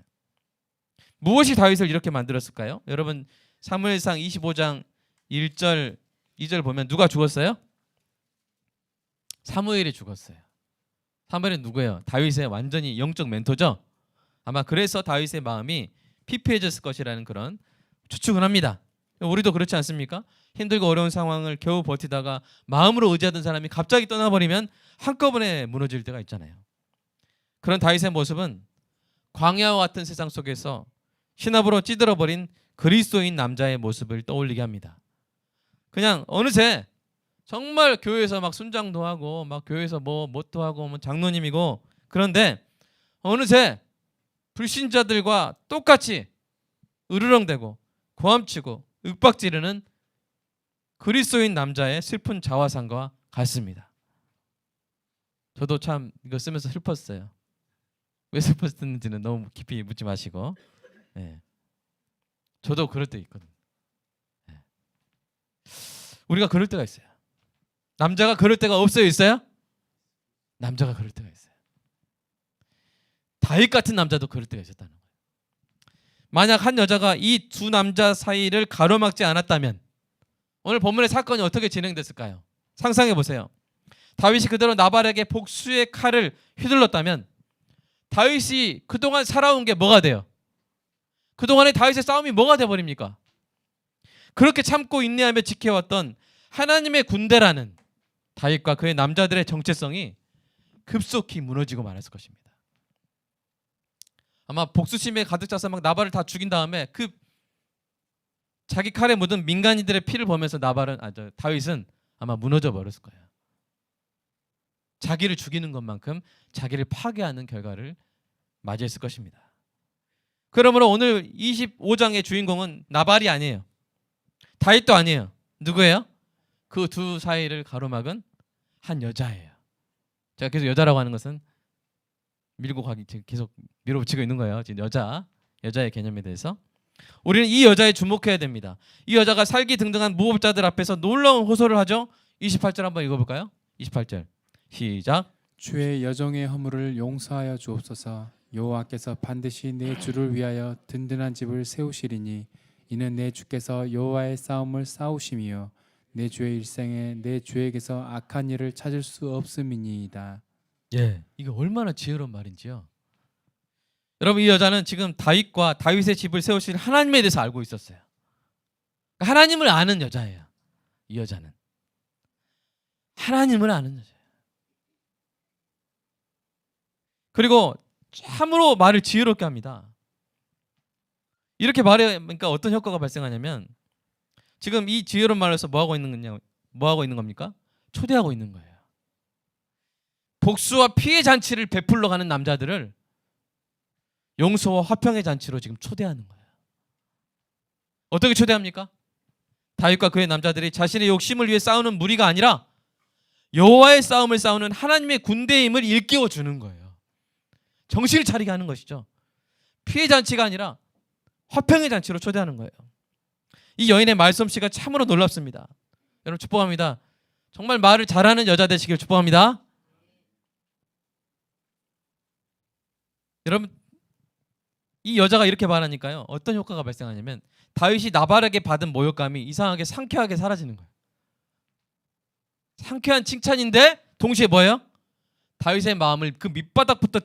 무엇이 다윗을 이렇게 만들었을까요? 여러분 사무엘상 25장 1절 2절 보면 누가 죽었어요? 사무엘이 죽었어요. 사무엘은 누구예요? 다윗의 완전히 영적 멘토죠. 아마 그래서 다윗의 마음이 피폐해졌을 것이라는 그런 추측을 합니다. 우리도 그렇지 않습니까? 힘들고 어려운 상황을 겨우 버티다가 마음으로 의지하던 사람이 갑자기 떠나버리면 한꺼번에 무너질 때가 있잖아요. 그런 다윗의 모습은 광야와 같은 세상 속에서 신압으로 찌들어버린 그리스도인 남자의 모습을 떠올리게 합니다. 그냥 어느새 정말 교회에서 막 순장도 하고 막 교회에서 뭣도 하고 뭐 장로님이고, 그런데 어느새 불신자들과 똑같이 으르렁대고 고함치고 윽박지르는 그리스도인 남자의 슬픈 자화상과 같습니다. 저도 참 이거 쓰면서 슬펐어요. 왜 슬펐는지는 너무 깊이 묻지 마시고. 네. 저도 그럴 때 있거든요. 네. 우리가 그럴 때가 있어요. 남자가 그럴 때가 없어요? 있어요? 남자가 그럴 때가 있어요. 다윗 같은 남자도 그럴 때가 있었다는 거예요. 만약 한 여자가 이 두 남자 사이를 가로막지 않았다면 오늘 본문의 사건이 어떻게 진행됐을까요? 상상해 보세요. 다윗이 그대로 나발에게 복수의 칼을 휘둘렀다면 다윗이 그동안 살아온 게 뭐가 돼요? 그동안의 다윗의 싸움이 뭐가 돼버립니까? 그렇게 참고 인내하며 지켜왔던 하나님의 군대라는 다윗과 그의 남자들의 정체성이 급속히 무너지고 말았을 것입니다. 아마 복수심에 가득 차서 막 나발을 다 죽인 다음에 그 자기 칼에 묻은 민간인들의 피를 보면서 다윗은 아마 무너져 버렸을 거예요. 자기를 죽이는 것만큼 자기를 파괴하는 결과를 맞이했을 것입니다. 그러므로 오늘 25장의 주인공은 나발이 아니에요. 다윗도 아니에요. 누구예요? 그 두 사이를 가로막은 한 여자예요. 제가 계속 여자라고 하는 것은 밀고 가기 계속 밀어붙이고 있는 거예요. 지금 여자의 개념에 대해서 우리는 이 여자에 주목해야 됩니다. 이 여자가 살기등등한 무법자들 앞에서 놀라운 호소를 하죠. 28절 한번 읽어볼까요? 28절 시작. 주의 여종의 허물을 용서하여 주옵소서. 여호와께서 반드시 내 주를 위하여 든든한 집을 세우시리니 이는 내 주께서 여호와의 싸움을 싸우심이요 내 주의 일생에 내 주에게서 악한 일을 찾을 수 없음이니이다. 예, 이게 얼마나 지혜로운 말인지요. 여러분, 이 여자는 지금 다윗과 다윗의 집을 세우실 하나님에 대해서 알고 있었어요. 하나님을 아는 여자예요. 이 여자는 하나님을 아는 여자예요. 그리고 참으로 말을 지혜롭게 합니다. 이렇게 말하니까 어떤 효과가 발생하냐면 지금 이 지혜로운 말에서 뭐 하고 있는 겁니까? 초대하고 있는 거예요. 복수와 피해 잔치를 베풀러 가는 남자들을 용서와 화평의 잔치로 지금 초대하는 거예요. 어떻게 초대합니까? 다윗과 그의 남자들이 자신의 욕심을 위해 싸우는 무리가 아니라 여호와의 싸움을 싸우는 하나님의 군대임을 일깨워 주는 거예요. 정신을 차리게 하는 것이죠. 피해 잔치가 아니라 화평의 잔치로 초대하는 거예요. 이 여인의 말솜씨가 참으로 놀랍습니다. 여러분 축복합니다. 정말 말을 잘하는 여자 되시길 축복합니다. 여러분 이 여자가 이렇게 말하니까요, 어떤 효과가 발생하냐면 다윗이 나발에게 받은 모욕감이 이상하게 상쾌하게 사라지는 거예요. 상쾌한 칭찬인데 동시에 뭐예요? 다윗의 마음을 그 밑바닥부터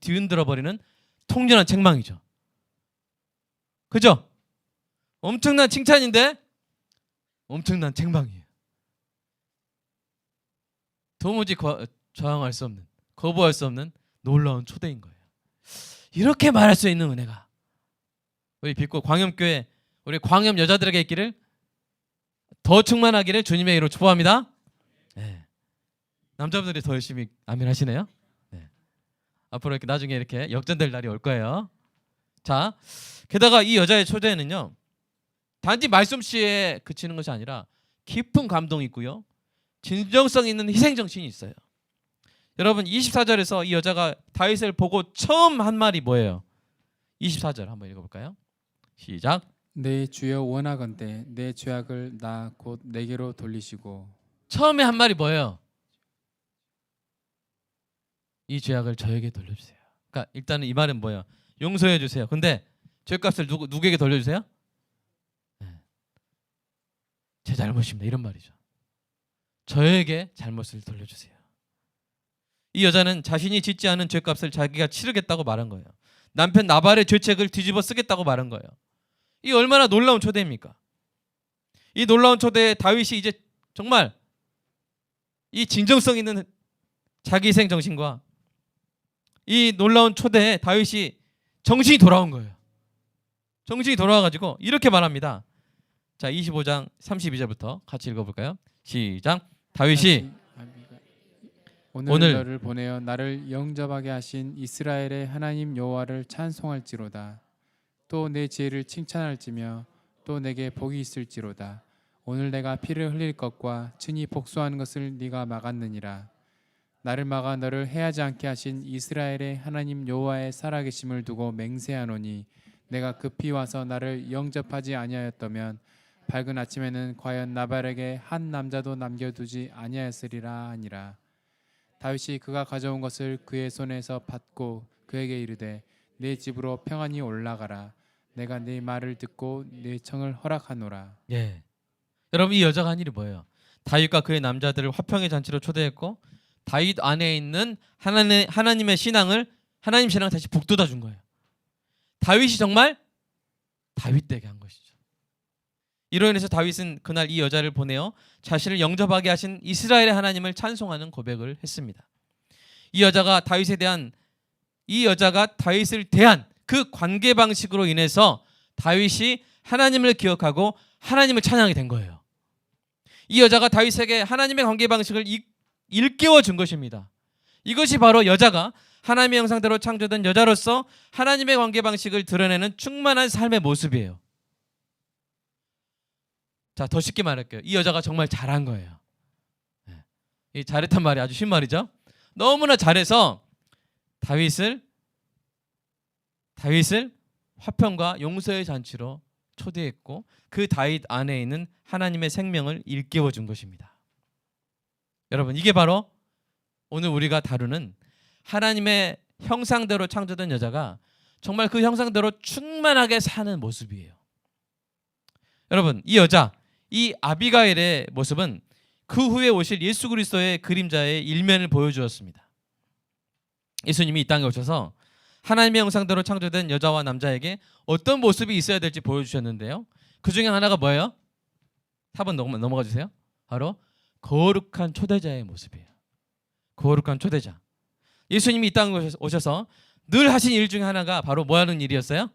뒤흔들어버리는 통렬한 책망이죠. 그죠? 엄청난 칭찬인데 엄청난 책망이에요. 도무지 저항할 수 없는, 거부할 수 없는 놀라운 초대인 거예요. 이렇게 말할 수 있는 은혜가 우리 빛고 광염교회 우리 광염 여자들에게 있기를 더 충만하기를 주님의 이름으로 축복합니다. 네. 남자분들이 더 열심히 아멘 하시네요. 네. 앞으로 이렇게 나중에 이렇게 역전될 날이 올 거예요. 자, 게다가 이 여자의 초대는요, 단지 말솜씨에 그치는 것이 아니라 깊은 감동이 있고요, 진정성 있는 희생 정신이 있어요. 여러분 24절에서 이 여자가 다윗을 보고 처음 한 말이 뭐예요? 24절 한번 읽어볼까요? 시작. 내 주여 원하건대 내 죄악을 나 곧 내게로 돌리시고. 처음에 한 말이 뭐예요? 이 죄악을 저에게 돌려주세요. 그러니까 일단은 이 말은 뭐예요? 용서해 주세요. 근데 죄값을 누구에게 돌려주세요? 네. 제 잘못입니다. 이런 말이죠. 저에게 잘못을 돌려주세요. 이 여자는 자신이 짓지 않은 죄값을 자기가 치르겠다고 말한 거예요. 남편 나발의 죄책을 뒤집어 쓰겠다고 말한 거예요. 이 얼마나 놀라운 초대입니까? 이 놀라운 초대에 다윗이 이제 정말 이 진정성 있는 자기희생 정신과 이 놀라운 초대에 다윗이 정신이 돌아온 거예요. 정신이 돌아와가지고 이렇게 말합니다. 자, 25장 32절부터 같이 읽어볼까요? 시작. 다윗이 오늘 너를 보내어 나를 영접하게 하신 이스라엘의 하나님 여호와를 찬송할지로다. 또 내 지혜를 칭찬할지며 또 내게 복이 있을지로다. 오늘 내가 피를 흘릴 것과 친히 복수하는 것을 네가 막았느니라. 나를 막아 너를 해하지 않게 하신 이스라엘의 하나님 여호와의 살아계심을 두고 맹세하노니 내가 급히 와서 나를 영접하지 아니하였다면 밝은 아침에는 과연 나발에게 한 남자도 남겨두지 아니하였으리라 하니라. 다윗이 그가 가져온 것을 그의 손에서 받고 그에게 이르되 내 집으로 평안히 올라가라. 내가 네 말을 듣고 네 청을 허락하노라. 예. 여러분, 이 여자가 한 일이 뭐예요? 다윗과 그의 남자들을 화평의 잔치로 초대했고 다윗 안에 있는 하나님의 신앙을 하나님 신앙을 다시 북돋아 준 거예요. 다윗이 정말 다윗 되게 한 것이죠. 이로 인해서 다윗은 그날 이 여자를 보내어 자신을 영접하게 하신 이스라엘의 하나님을 찬송하는 고백을 했습니다. 이 여자가 다윗을 대한 그 관계 방식으로 인해서 다윗이 하나님을 기억하고 하나님을 찬양하게 된 거예요. 이 여자가 다윗에게 하나님의 관계 방식을 일깨워 준 것입니다. 이것이 바로 여자가 하나님의 형상대로 창조된 여자로서 하나님의 관계 방식을 드러내는 충만한 삶의 모습이에요. 자, 더 쉽게 말할게요. 이 여자가 정말 잘한 거예요. 이 잘했단 말이 아주 쉬운 말이죠. 너무나 잘해서 다윗을 화평과 용서의 잔치로 초대했고 그 다윗 안에 있는 하나님의 생명을 일깨워 준 것입니다. 여러분, 이게 바로 오늘 우리가 다루는 하나님의 형상대로 창조된 여자가 정말 그 형상대로 충만하게 사는 모습이에요. 여러분, 이 여자, 이 아비가일의 모습은 그 후에 오실 예수 그리스도의 그림자의 일면을 보여주었습니다. 예수님이 이 땅에 오셔서 하나님의 형상대로 창조된 여자와 남자에게 어떤 모습이 있어야 될지 보여주셨는데요. 그 중에 하나가 뭐예요? 4번 넘어가 주세요. 바로 거룩한 초대자의 모습이에요. 거룩한 초대자. 예수님이 이 땅에 오셔서 늘 하신 일 중에 하나가 바로 뭐 하는 일이었어요?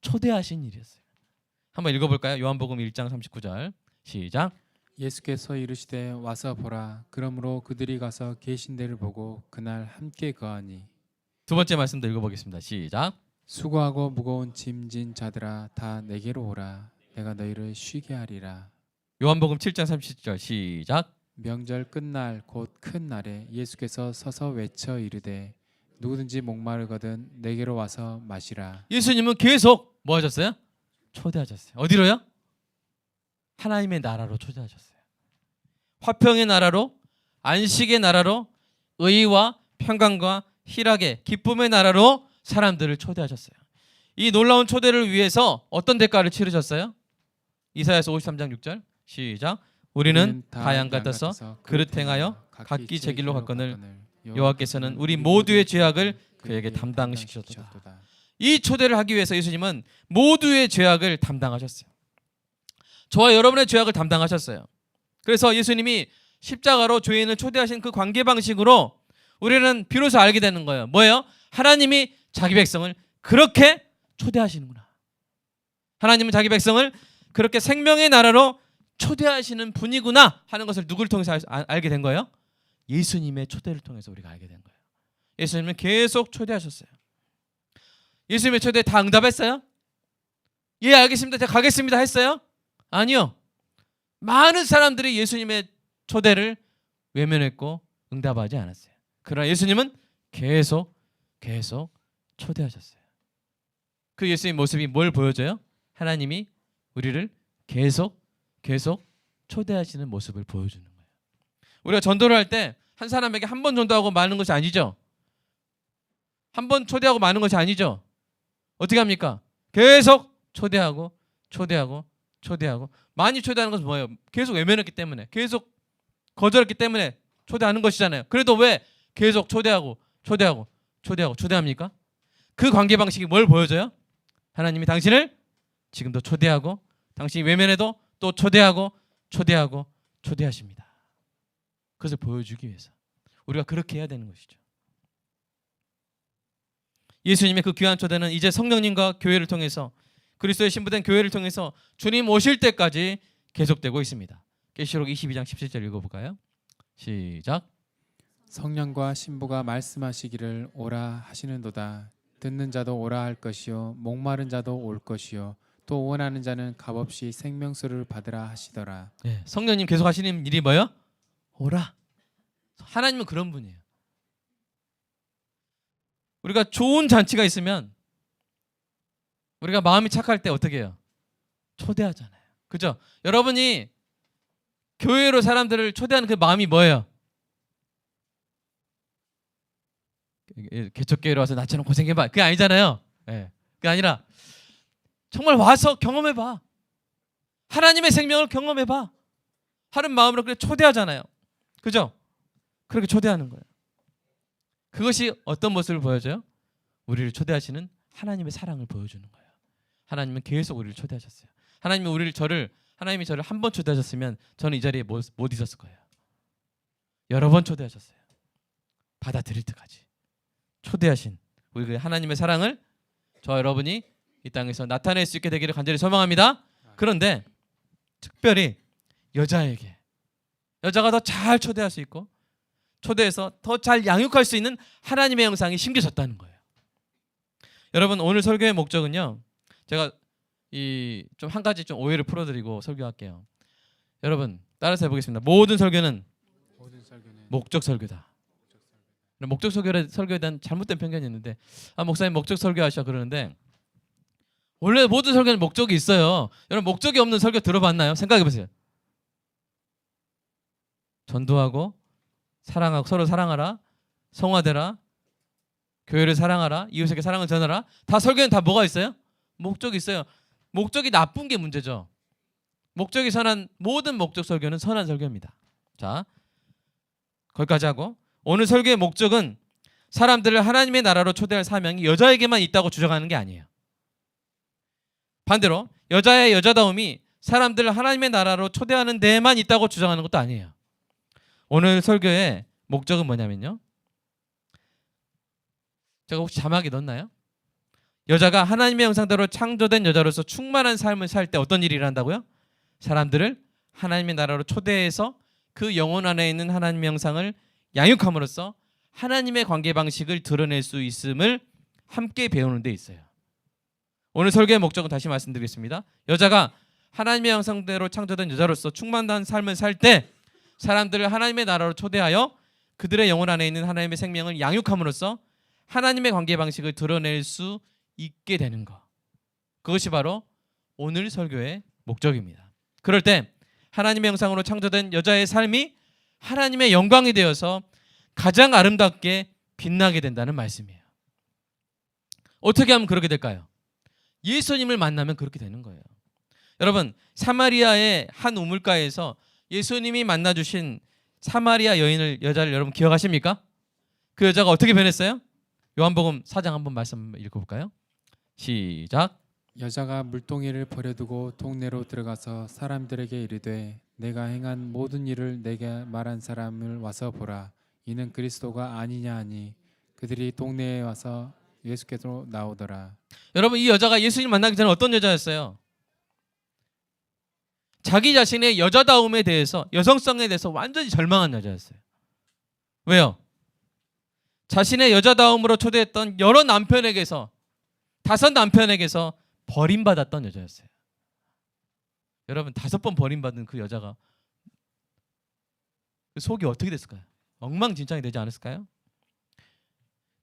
초대하신 일이었어요. 한번 읽어볼까요? 요한복음 1장 39절 시작. 예수께서 이르시되 와서 보라. 그러므로 그들이 가서 계신 데를 보고 그날 함께 거하니. 두 번째 말씀도 읽어보겠습니다. 시작. 수고하고 무거운 짐진 자들아 다 내게로 오라. 내가 너희를 쉬게 하리라. 요한복음 7장 30절 시작. 명절 끝날 곧 큰 날에 예수께서 서서 외쳐 이르되 누구든지 목마르거든 내게로 와서 마시라. 예수님은 계속 뭐 하셨어요? 초대하셨어요. 어디로요? 하나님의 나라로 초대하셨어요. 화평의 나라로, 안식의 나라로, 의와 평강과 희락의 기쁨의 나라로 사람들을 초대하셨어요. 이 놀라운 초대를 위해서 어떤 대가를 치르셨어요? 이사야서 53장 6절 시작. 우리는 다 양 같아서 그릇 행하여 각기 제 길로 갔거늘 여호와께서는 우리 모두의 죄악을 그에게 담당시키셨도다. 이 초대를 하기 위해서 예수님은 모두의 죄악을 담당하셨어요. 저와 여러분의 죄악을 담당하셨어요. 그래서 예수님이 십자가로 죄인을 초대하신 그 관계 방식으로 우리는 비로소 알게 되는 거예요. 뭐예요? 하나님이 자기 백성을 그렇게 초대하시는구나. 하나님은 자기 백성을 그렇게 생명의 나라로 초대하시는 분이구나 하는 것을 누구를 통해서 알게 된 거예요? 예수님의 초대를 통해서 우리가 알게 된 거예요. 예수님은 계속 초대하셨어요. 예수님의 초대에 다 응답했어요? 예, 알겠습니다. 제가 가겠습니다 했어요? 아니요. 많은 사람들이 예수님의 초대를 외면했고 응답하지 않았어요. 그러나 예수님은 계속 초대하셨어요. 그 예수님의 모습이 뭘 보여줘요? 하나님이 우리를 계속 초대하시는 모습을 보여주는 거예요. 우리가 전도를 할 때 한 사람에게 한 번 전도하고 마는 것이 아니죠. 한 번 초대하고 마는 것이 아니죠. 어떻게 합니까? 계속 초대하고 많이 초대하는 것은 뭐예요? 계속 외면했기 때문에, 계속 거절했기 때문에 초대하는 것이잖아요. 그래도 왜? 계속 초대합니까? 그 관계 방식이 뭘 보여줘요? 하나님이 당신을 지금도 초대하고 당신이 외면해도 또 초대하십니다. 그것을 보여주기 위해서 우리가 그렇게 해야 되는 것이죠. 예수님의 그 귀한 초대는 이제 성령님과 교회를 통해서 그리스도의 신부된 교회를 통해서 주님 오실 때까지 계속되고 있습니다. 계시록 22장 17절 읽어볼까요? 시작. 성령과 신부가 말씀하시기를 오라 하시는도다. 듣는 자도 오라 할 것이요 목마른 자도 올 것이요 또 원하는 자는 값없이 생명수를 받으라 하시더라. 네, 성령님 계속 하시는 일이 뭐예요? 오라. 하나님은 그런 분이에요. 우리가 좋은 잔치가 있으면 우리가 마음이 착할 때 어떻게 해요? 초대하잖아요. 그죠? 여러분이 교회로 사람들을 초대하는 그 마음이 뭐예요? 개척교회로 와서 나처럼 고생해봐. 그게 아니잖아요. 네. 그게 아니라 정말 와서 경험해봐. 하나님의 생명을 경험해봐. 하는 마음으로 그래 초대하잖아요. 그죠? 그렇게 초대하는 거예요. 그것이 어떤 모습을 보여줘요? 우리를 초대하시는 하나님의 사랑을 보여주는 거예요. 하나님은 계속 우리를 초대하셨어요. 하나님이 저를 한 번 초대하셨으면 저는 이 자리에 못 있었을 거예요. 여러 번 초대하셨어요. 받아들일 때까지 초대하신 우리 그 하나님의 사랑을 저 여러분이 이 땅에서 나타낼 수 있게 되기를 간절히 소망합니다. 그런데 특별히 여자가 더 잘 초대할 수 있고 초대해서 더 잘 양육할 수 있는 하나님의 영상이 심겨졌다는 거예요. 여러분 오늘 설교의 목적은요. 제가 좀 한 가지 좀 오해를 풀어드리고 설교할게요. 여러분 따라서 해보겠습니다. 모든 설교는 목적 설교다. 목적 설교에 대한 잘못된 편견이 있는데 목사님 목적 설교하셔 그러는데 원래 모든 설교는 목적이 있어요. 여러분 목적이 없는 설교 들어봤나요? 생각해보세요. 전도하고 사랑하고 서로 사랑하라, 성화되라, 교회를 사랑하라, 이웃에게 사랑을 전하라. 다 설교는 다 뭐가 있어요? 목적이 있어요. 목적이 나쁜 게 문제죠. 목적이 선한 모든 목적 설교는 선한 설교입니다. 자, 거기까지 하고 오늘 설교의 목적은 사람들을 하나님의 나라로 초대할 사명이 여자에게만 있다고 주장하는 게 아니에요. 반대로 여자의 여자다움이 사람들을 하나님의 나라로 초대하는 데에만 있다고 주장하는 것도 아니에요. 오늘 설교의 목적은 뭐냐면요. 제가 혹시 자막에 넣었나요? 여자가 하나님의 형상대로 창조된 여자로서 충만한 삶을 살 때 어떤 일을 한다고요? 사람들을 하나님의 나라로 초대해서 그 영혼 안에 있는 하나님의 형상을 양육함으로써 하나님의 관계 방식을 드러낼 수 있음을 함께 배우는 데 있어요. 오늘 설교의 목적은 다시 말씀드리겠습니다. 여자가 하나님의 형상대로 창조된 여자로서 충만한 삶을 살 때 사람들을 하나님의 나라로 초대하여 그들의 영혼 안에 있는 하나님의 생명을 양육함으로써 하나님의 관계 방식을 드러낼 수 있게 되는 것. 그것이 바로 오늘 설교의 목적입니다. 그럴 때 하나님의 형상으로 창조된 여자의 삶이 하나님의 영광이 되어서 가장 아름답게 빛나게 된다는 말씀이에요. 어떻게 하면 그렇게 될까요? 예수님을 만나면 그렇게 되는 거예요. 여러분 사마리아의 한 우물가에서 예수님이 만나주신 사마리아 여자를 여러분 기억하십니까? 그 여자가 어떻게 변했어요? 요한복음 4장 한번 말씀 읽어볼까요? 시작. 여자가 물동이를 버려두고 동네로 들어가서 사람들에게 이르되 내가 행한 모든 일을 내게 말한 사람을 와서 보라. 이는 그리스도가 아니냐 하니 그들이 동네에 와서 예수께로 나오더라. 여러분 이 여자가 예수님 만나기 전에 어떤 여자였어요? 자기 자신의 여자다움에 대해서 여성성에 대해서 완전히 절망한 여자였어요. 왜요? 자신의 여자다움으로 초대했던 여러 남편에게서 5 남편에게서 버림받았던 여자였어요. 여러분 5번 버림받은 그 여자가 그 속이 어떻게 됐을까요? 엉망진창이 되지 않았을까요?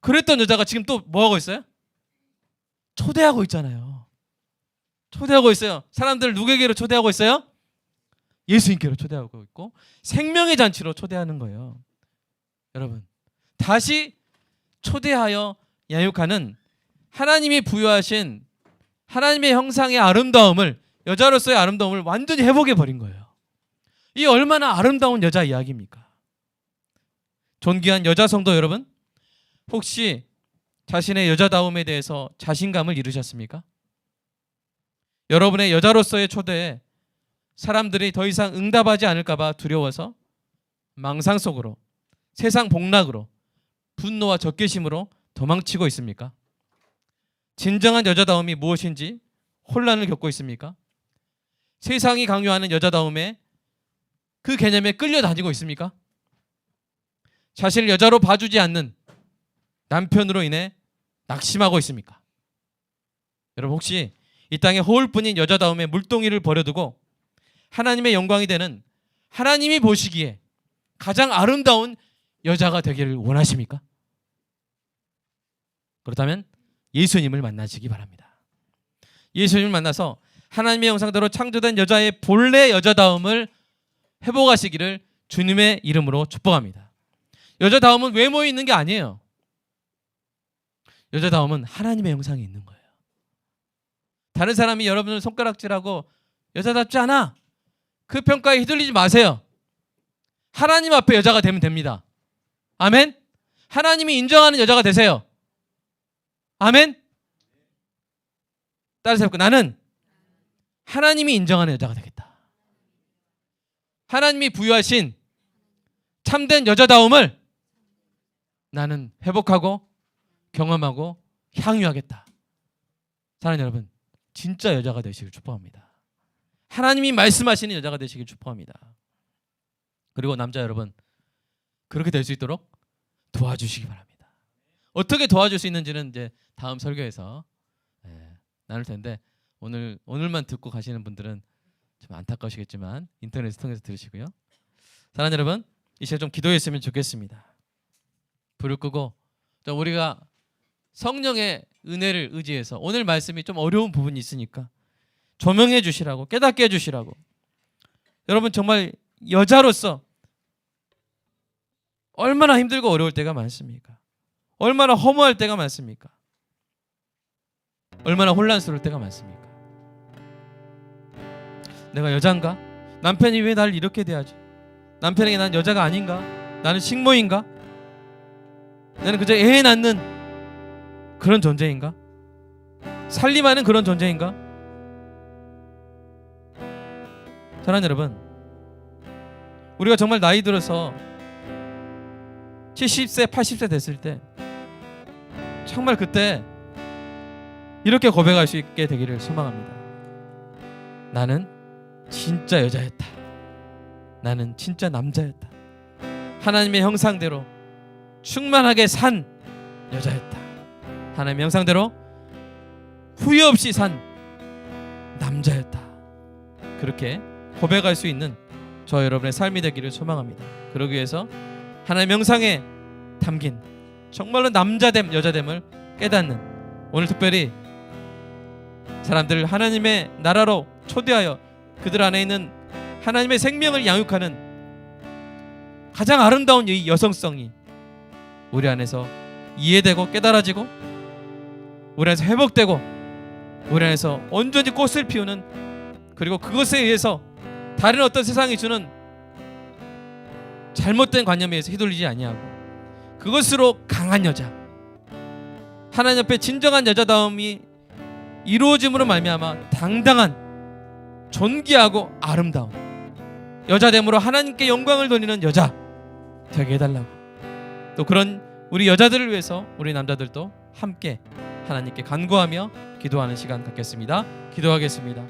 그랬던 여자가 지금 또 뭐하고 있어요? 초대하고 있잖아요. 초대하고 있어요. 사람들을 누구에게로 초대하고 있어요? 예수님께로 초대하고 있고 생명의 잔치로 초대하는 거예요. 여러분 다시 초대하여 양육하는 하나님이 부여하신 하나님의 형상의 아름다움을 여자로서의 아름다움을 완전히 회복해 버린 거예요. 이 얼마나 아름다운 여자 이야기입니까? 존귀한 여자 성도 여러분, 혹시 자신의 여자다움에 대해서 자신감을 잃으셨습니까? 여러분의 여자로서의 초대에 사람들이 더 이상 응답하지 않을까봐 두려워서 망상 속으로, 세상 복락으로, 분노와 적개심으로 도망치고 있습니까? 진정한 여자다움이 무엇인지 혼란을 겪고 있습니까? 세상이 강요하는 여자다움에 그 개념에 끌려다니고 있습니까? 자신을 여자로 봐주지 않는 남편으로 인해 낙심하고 있습니까? 여러분, 혹시 이 땅에 허울뿐인 여자다움의 물동이를 버려두고 하나님의 영광이 되는, 하나님이 보시기에 가장 아름다운 여자가 되기를 원하십니까? 그렇다면 예수님을 만나시기 바랍니다. 예수님을 만나서 하나님의 형상대로 창조된 여자의 본래 여자다움을 회복하시기를 주님의 이름으로 축복합니다. 여자다움은 외모에 있는 게 아니에요. 여자다움은 하나님의 형상이 있는 거예요. 다른 사람이 여러분을 손가락질하고 여자답지 않아, 그 평가에 휘둘리지 마세요. 하나님 앞에 여자가 되면 됩니다. 아멘? 하나님이 인정하는 여자가 되세요. 아멘? 따라서 해볼게요. 나는 하나님이 인정하는 여자가 되겠다. 하나님이 부여하신 참된 여자다움을 나는 회복하고 경험하고 향유하겠다. 사랑하는 여러분, 진짜 여자가 되시길 축복합니다. 하나님이 말씀하시는 여자가 되시길 축복합니다. 그리고 남자 여러분, 그렇게 될 수 있도록 도와주시기 바랍니다. 어떻게 도와줄 수 있는지는 이제 다음 설교에서 나눌 텐데, 오늘만 듣고 가시는 분들은 좀 안타까우시겠지만 인터넷을 통해서 들으시고요. 사랑하는 여러분, 이 시간 좀 기도했으면 좋겠습니다. 불을 끄고 좀 우리가 성령의 은혜를 의지해서, 오늘 말씀이 좀 어려운 부분이 있으니까 조명해 주시라고, 깨닫게 해 주시라고. 여러분, 정말 여자로서 얼마나 힘들고 어려울 때가 많습니까? 얼마나 허무할 때가 많습니까? 얼마나 혼란스러울 때가 많습니까? 내가 여잔가? 남편이 왜 나를 이렇게 대하지? 남편에게 난 여자가 아닌가? 나는 식모인가? 나는 그저 애 낳는 그런 존재인가? 살림하는 그런 존재인가? 사랑하는 여러분, 우리가 정말 나이 들어서 70세, 80세 됐을 때 정말 그때 이렇게 고백할 수 있게 되기를 소망합니다. 나는 진짜 여자였다. 나는 진짜 남자였다. 하나님의 형상대로 충만하게 산 여자였다. 하나님의 형상대로 후회 없이 산 남자였다. 그렇게 고백할 수 있는 저 여러분의 삶이 되기를 소망합니다. 그러기 위해서 하나님의 형상에 담긴 정말로 남자됨, 여자됨을 깨닫는, 오늘 특별히 사람들을 하나님의 나라로 초대하여 그들 안에 있는 하나님의 생명을 양육하는 가장 아름다운 이 여성성이 우리 안에서 이해되고 깨달아지고, 우리 안에서 회복되고, 우리 안에서 온전히 꽃을 피우는, 그리고 그것에 의해서 다른 어떤 세상이 주는 잘못된 관념에 의해서 휘둘리지 아니하고 그것으로 강한 여자, 하나님 앞에 진정한 여자다움이 이루어짐으로 말미암아 당당한 존귀하고 아름다운 여자됨으로 하나님께 영광을 돌리는 여자 되게 해달라고. 또 그런 우리 여자들을 위해서 우리 남자들도 함께 하나님께 간구하며 기도하는 시간 갖겠습니다. 기도하겠습니다.